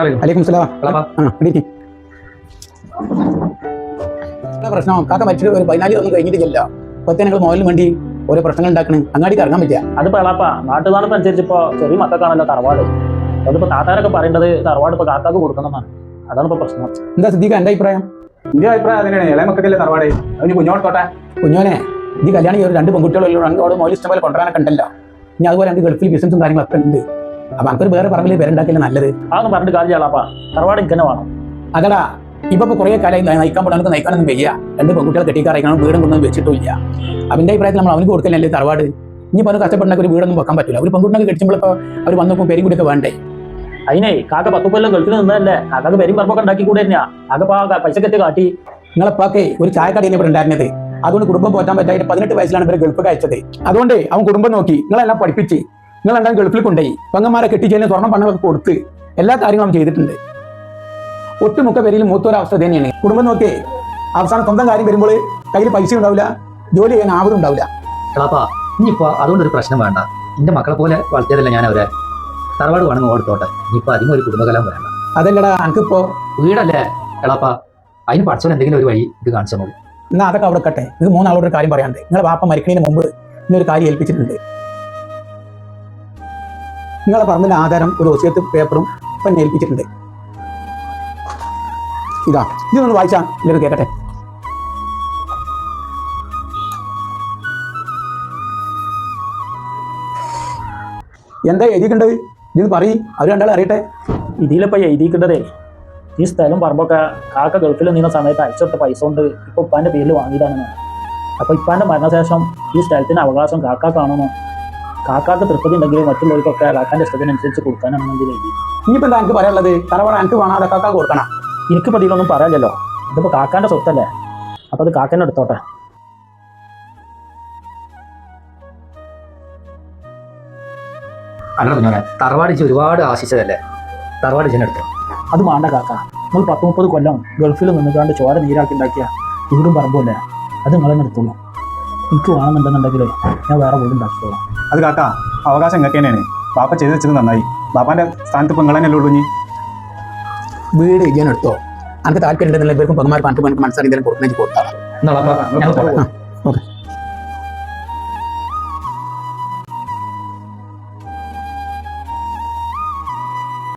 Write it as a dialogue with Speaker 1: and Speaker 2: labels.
Speaker 1: അലൈക്കും സലാം. പ്രശ്നം കാക്ക മരിച്ചിട്ട് ഒരു 14 ഒന്നും കഴിഞ്ഞിട്ടില്ല. ഇപ്പൊ ഞങ്ങൾ മോഹലിന് വേണ്ടി ഓരോ പ്രശ്നങ്ങൾ ഉണ്ടാക്കണം. അങ്ങാടിക്ക് ഇറങ്ങാൻ പറ്റില്ല.
Speaker 2: അതിപ്പോ എളാപ്പാ നാട്ടുകാർക്ക് അനുസരിച്ച് ഇപ്പൊ ചെറിയ മക്കൾക്കാണല്ലോ തറവാട്. അതിപ്പോ താത്താരൊക്കെ പറയേണ്ടത് തറവാട് ഇപ്പൊ കാക്കാക്ക് കൊടുക്കണമെന്നാണ്. അതാണ് ഇപ്പൊ പ്രശ്നം.
Speaker 1: എന്താ സിദ്ദീഖ എന്റെ അഭിപ്രായം?
Speaker 3: എന്റെ അഭിപ്രായം അതിനാണ്. ഇളയ മക്കൾക്കല്ലേ തറവാട്, അവന് കുഞ്ഞോട്ടോട്ടെ.
Speaker 1: കുഞ്ഞോനെ ഈ കല്യാണം ഒരു 2 പെൺകുട്ടികളോ അവിടെ മോലി ഇഷ്ടം പോലെ കൊണ്ടുവരാനൊക്കെ ഉണ്ടല്ലോ. ഇനി അതുപോലെ എനിക്ക് ഗൾഫിൽ ബിസിനസും കാര്യങ്ങളൊക്കെ ഉണ്ട്. അപ്പൊ നമുക്കൊരു വേറെ പറമ്പിൽ പേരുണ്ടാക്കില്ല നല്ലത്.
Speaker 2: അതൊന്നും പറഞ്ഞിട്ട് കാര്യം എളാപ്പാ, തറവാട് ഇങ്ങനെ വേണം.
Speaker 1: അതടാ ഇപ്പൊ കുറെ കാലമായി നയിക്കാൻ പോലും നമുക്ക് നയിക്കാനൊന്നും വയ്യ. 2 പെൺകുട്ടികൾ കെട്ടിക്കാറിക്കണം, വീടും കൊണ്ടൊന്നും വെച്ചിട്ടില്ല. അവന്റെ അഭിപ്രായത്തിൽ നമ്മൾ അവർക്ക് കൊടുക്കലല്ലേ തറവാട്. ഇനി പറഞ്ഞ കഷ്ടപ്പെടുന്ന ഒരു വീടൊന്നും വെക്കാൻ പറ്റില്ല. ഒരു പെൺകുട്ടിനെ കെട്ടിച്ചപ്പോൾ അവർ വന്നപ്പോൾ പേരും കൂടിയൊക്കെ വേണ്ടേ.
Speaker 2: അതിനെ കാക്ക 10 കൊല്ലം ഗൾഫിൽ നിന്നതല്ലേ, കാക്കക്ക് പേരും പറമ്പൊക്കെ ഉണ്ടാക്കി കൂടെ തന്നെയാ. കാക്ക പൈസ കെട്ടി കാട്ടി.
Speaker 1: നിങ്ങളെപ്പാക്കെ ഒരു ചായക്കടയിൽ ഇവിടെ ഉണ്ടായിരുന്നത്. അതുകൊണ്ട് കുടുംബം പോറ്റാൻ പറ്റായിട്ട് 18 വയസ്സിലാണ് ഇവരെ ഗൾഫ് അയച്ചത്. അതുകൊണ്ട് അവൻ കുടുംബം നോക്കി നിങ്ങളെല്ലാം പഠിപ്പിച്ച് നിങ്ങളെല്ലാം ഗൾഫിൽ കൊണ്ടുപോയി പെങ്ങന്മാരെ കെട്ടിച്ചതിന് സ്വർണ്ണം പണമൊക്കെ കൊടുത്ത് എല്ലാ കാര്യങ്ങളും ചെയ്തിട്ടുണ്ട്. ഒട്ടുമുക്ക പേരിൽ മൂത്തൊരവസ്ഥ തന്നെയാണ്. കുടുംബം നോക്കി അവസാനം സ്വന്തം കാര്യം വരുമ്പോൾ കയ്യിൽ പൈസ ഉണ്ടാവില്ല, ജോലി ചെയ്യാൻ ആവതും ഉണ്ടാവില്ല.
Speaker 4: എളാപ്പാ ഇനിയിപ്പോ അതുകൊണ്ടൊരു പ്രശ്നം വേണ്ട. എന്റെ മക്കളെ പോലെ വളർത്തിയതല്ല ഞാൻ അവരെ. തറവാട് വേണമെന്ന് ഓർത്തോട്ടെ. ഇനിയിപ്പോ അതിനൊരു കുടുംബകലം വേണ്ട.
Speaker 1: അതല്ലടാ എനിക്കിപ്പോ
Speaker 4: വീടല്ലേ എളാപ്പാ, അതിന് പഠിച്ചോൻ എന്തെങ്കിലും ഒരു വഴി ഇത് കാണിച്ചു തന്നോളൂ.
Speaker 1: എന്നാ അതൊക്കെ അവിടെ കട്ടെ. ഇത് 3 ആളോട് ഒരു കാര്യം പറയാണ്ട്. നിങ്ങളെ വാപ്പ മരിക്കുന്നതിന് മുമ്പ് ഇന്നൊരു കാര്യം ഏൽപ്പിച്ചിട്ടുണ്ട്. നിങ്ങളെ പറമ്പിൽ ആധാരം ഒരു വസിയത്ത് പേപ്പറും ഇപ്പം ഏൽപ്പിച്ചിട്ടുണ്ട്. ഇതൊന്ന് വായിച്ചാ ഇല്ലൊരു കേട്ടെ. എന്താ എഴുതിക്കണ്ടത്? ഇത് പറയും, അവർ രണ്ടാളും അറിയട്ടെ.
Speaker 2: ഇതിലിപ്പോ എഴുതിക്കേണ്ടതേ ഈ സ്ഥലം പറമ്പൊക്കെ കാക്ക ഗൾഫിൽ നിന്ന സമയത്ത് അയച്ചെടുത്ത പൈസ കൊണ്ട് ഇപ്പൊ ഉപ്പാന്റെ പേരിൽ വാങ്ങിയതാണെന്ന്. അപ്പൊ ഇപ്പാന്റെ മരണശേഷം ഈ സ്ഥലത്തിന് അവകാശം കാക്കാണെന്നോ, കാക്കാക്ക് തൃപ്തി ഉണ്ടെങ്കിൽ മറ്റുള്ളവർക്കൊക്കെ കാക്കാന്റെ ഇഷ്ടത്തിനനുസരിച്ച് കൊടുക്കാനാണെങ്കിൽ എഴുതി.
Speaker 1: ഇനിയിപ്പോ എന്താ എനിക്ക് പറയാനുള്ളത്? തറവാട് എനിക്ക് വേണം, അത് കാക്ക കൊടുക്കണം.
Speaker 2: എനിക്കിപ്പോ ഇതിലൊന്നും പറയാനില്ലല്ലോ. ഇതിപ്പോ കാക്കാന്റെ സ്വത്തല്ലേ, അപ്പൊ അത് കാക്കന്നെ എടുത്തോട്ടെ.
Speaker 4: അല്ല കുഞ്ഞോനെ, തറവാട് ഒരുപാട് ആശിച്ചതല്ലേ, തറവാട് എടുത്തോ.
Speaker 2: അത് വേണ്ട കാക്ക. നിങ്ങൾ 10-30 കൊല്ലം ഗൾഫിൽ നിന്നുകൊണ്ട് ചോര നീരാക്കി ഉണ്ടാക്കിയ വീടും പറമ്പുമല്ലേ, അത് നിങ്ങളെന്നെ എടുത്തോളൂ. എനിക്ക് വേണമെന്നുണ്ടെന്നുണ്ടെങ്കിൽ ഞാൻ വേറെ വീട് ഉണ്ടാക്കിക്കോളാം.
Speaker 3: അത് കാക്ക അവകാശം ഇങ്ങക്ക് തന്നെയാണ്. ബാപ്പ ചെയ്ത് വെച്ചത് നന്നായി. ബാപ്പാന്റെ സ്ഥാനത്ത് ഇപ്പൊ നിങ്ങൾ തന്നെ ഉള്ളൂ. ഇനി
Speaker 1: വീട് ഞാൻ എടുത്തോ. എനിക്ക് താല്പര്യം ഉണ്ടെന്നുള്ള ഇവർക്കും പെങ്ങന്മാർക്ക് മനസ്സിലാക്കി കൊടുക്കണമെങ്കിൽ കൊടുത്താൽ
Speaker 4: എന്നാ
Speaker 1: ഓക്കെ.